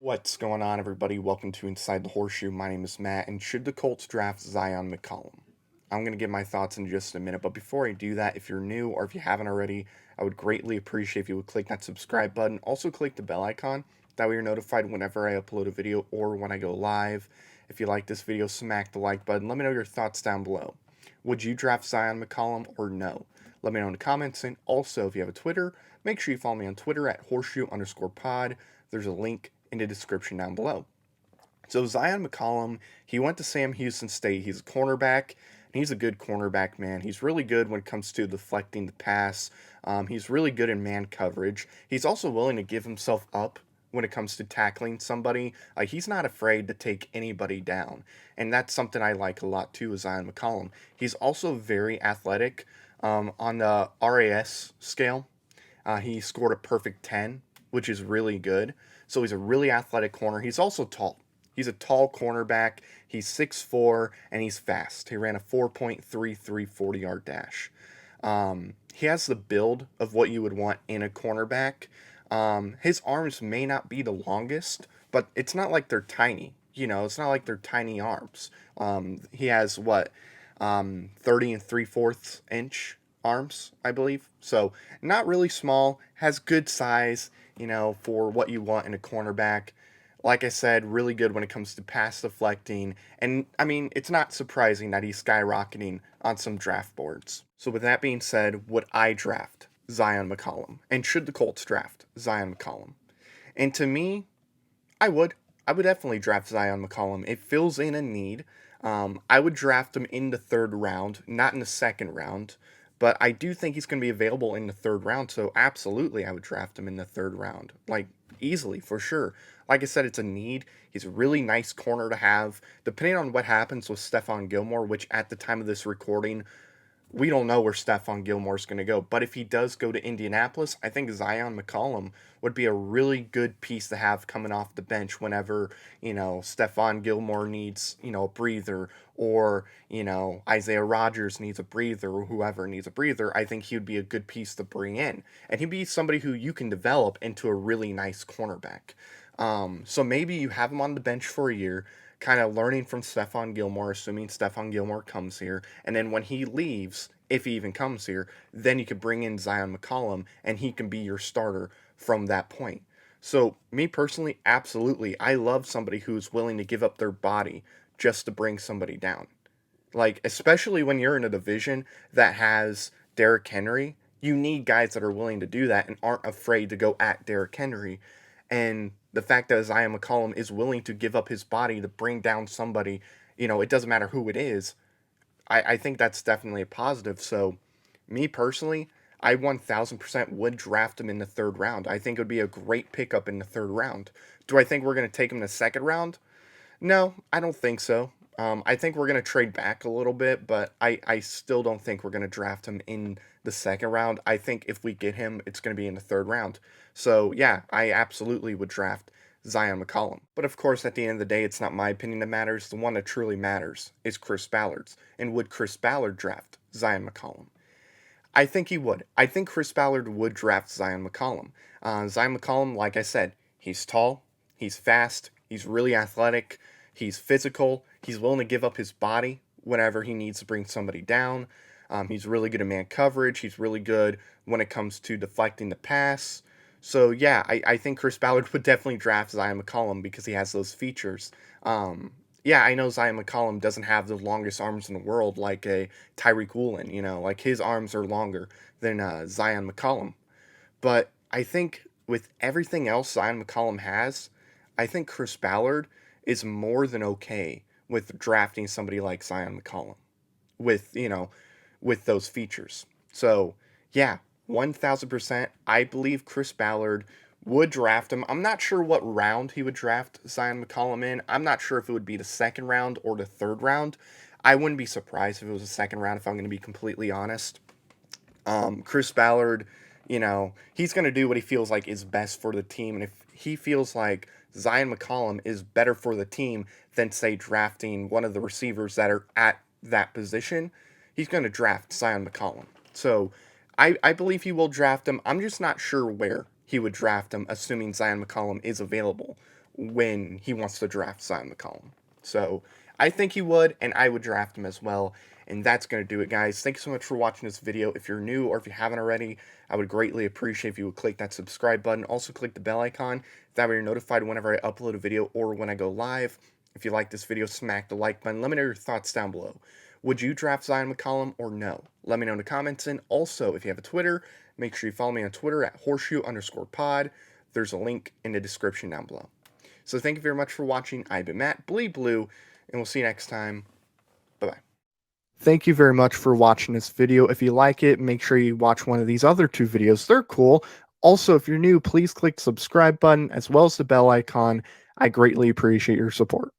What's going on, everybody? Welcome to Inside the Horseshoe. My name is Matt, and should the Colts draft Zyon McCollum? I'm going to give my thoughts in just a minute, but before I do that, if you're new or if you haven't already, I would greatly appreciate if you would click that subscribe button. Also, click the bell icon. That way you're notified whenever I upload a video or when I go live. If you like this video, smack the like button. Let me know your thoughts down below. Would you draft Zyon McCollum or no? Let me know in the comments, and also, if you have a Twitter, make sure you follow me on Twitter at horseshoe_pod. There's a link in the description down below. So Zyon McCollum, he went to Sam Houston State. He's a cornerback, and he's a good cornerback, man. He's really good when it comes to deflecting the pass. He's really good in man coverage. He's also willing to give himself up when it comes to tackling somebody. He's not afraid to take anybody down, and that's something I like a lot too, is Zyon McCollum. He's also very athletic. On the RAS scale, he scored a perfect 10, which is really good. So he's a really athletic corner. He's also tall. He's a tall cornerback. He's 6'4", and he's fast. He ran a 4.33 40-yard dash. He has the build of what you would want in a cornerback. His arms may not be the longest, but it's not like they're tiny. It's not like they're tiny arms. He has, 30 and 3/4 inch arms, I believe. So not really small, has good size, for what you want in a cornerback. Like I said, really good when it comes to pass deflecting. And I mean, it's not surprising that he's skyrocketing on some draft boards. So with that being said, would I draft Zyon McCollum? And should the Colts draft Zyon McCollum? And to me, I would. I would definitely draft Zyon McCollum. It fills in a need. I would draft him in the third round, not in the second round. But I do think he's going to be available in the third round, so absolutely I would draft him in the third round. Like, easily, for sure. Like I said, it's a need. He's a really nice corner to have. Depending on what happens with Stephon Gilmore, which at the time of this recording, we don't know where Stephon Gilmore is going to go. But if he does go to Indianapolis, I think Zyon McCollum would be a really good piece to have coming off the bench whenever, Stephon Gilmore needs, a breather, or, Isaiah Rodgers needs a breather, or whoever needs a breather. I think he would be a good piece to bring in. And he'd be somebody who you can develop into a really nice cornerback. So maybe you have him on the bench for a year, kind of learning from Stephon Gilmore, assuming Stephon Gilmore comes here. And then when he leaves, if he even comes here, then you could bring in Zyon McCollum, and he can be your starter from that point. So, me personally, absolutely. I love somebody who's willing to give up their body just to bring somebody down. Like, especially when you're in a division that has Derrick Henry, you need guys that are willing to do that and aren't afraid to go at Derrick Henry. And the fact that Isaiah McCollum is willing to give up his body to bring down somebody, it doesn't matter who it is, I think that's definitely a positive. So, me personally, I 1000% would draft him in the third round. I think it would be a great pickup in the third round. Do I think we're going to take him in the second round? No, I don't think so. I think we're going to trade back a little bit, but I still don't think we're going to draft him in the second round. I think if we get him, it's going to be in the third round. So, yeah, I absolutely would draft Zyon McCollum. But of course, at the end of the day, it's not my opinion that matters. The one that truly matters is Chris Ballard's. And would Chris Ballard draft Zyon McCollum? I think he would. I think Chris Ballard would draft Zyon McCollum. Zyon McCollum, like I said, he's tall, he's fast, he's really athletic, he's physical, he's willing to give up his body whenever he needs to bring somebody down. He's really good at man coverage. He's really good when it comes to deflecting the pass. So, yeah, I think Chris Ballard would definitely draft Zyon McCollum because he has those features. Yeah, I know Zyon McCollum doesn't have the longest arms in the world like a Tyreek Woolen, like his arms are longer than Zyon McCollum. But I think with everything else Zyon McCollum has, I think Chris Ballard is more than okay with drafting somebody like Zyon McCollum with, with those features. So, yeah, 1000%. I believe Chris Ballard would draft him. I'm not sure what round he would draft Zyon McCollum in. I'm not sure if it would be the second round or the third round. I wouldn't be surprised if it was the second round, if I'm going to be completely honest. Chris Ballard, he's going to do what he feels like is best for the team. And if he feels like Zyon McCollum is better for the team than, say, drafting one of the receivers that are at that position, he's going to draft Zyon McCollum. So I believe he will draft him. I'm just not sure where he would draft him, assuming Zyon McCollum is available when he wants to draft Zyon McCollum. So I think he would, and I would draft him as well. And that's going to do it, guys. Thanks so much for watching this video. If you're new or if you haven't already, I would greatly appreciate if you would click that subscribe button. Also, click the bell icon. That way you're notified whenever I upload a video or when I go live. If you like this video, smack the like button. Let me know your thoughts down below. Would you draft Zyon McCollum or no? Let me know in the comments. And also, if you have a Twitter, make sure you follow me on Twitter at horseshoe_pod. There's a link in the description down below. So thank you very much for watching. I've been Matt, Bleed Blue, and we'll see you next time. Bye-bye. Thank you very much for watching this video. If you like it, make sure you watch one of these other 2 videos. They're cool. Also, if you're new, please click the subscribe button as well as the bell icon. I greatly appreciate your support.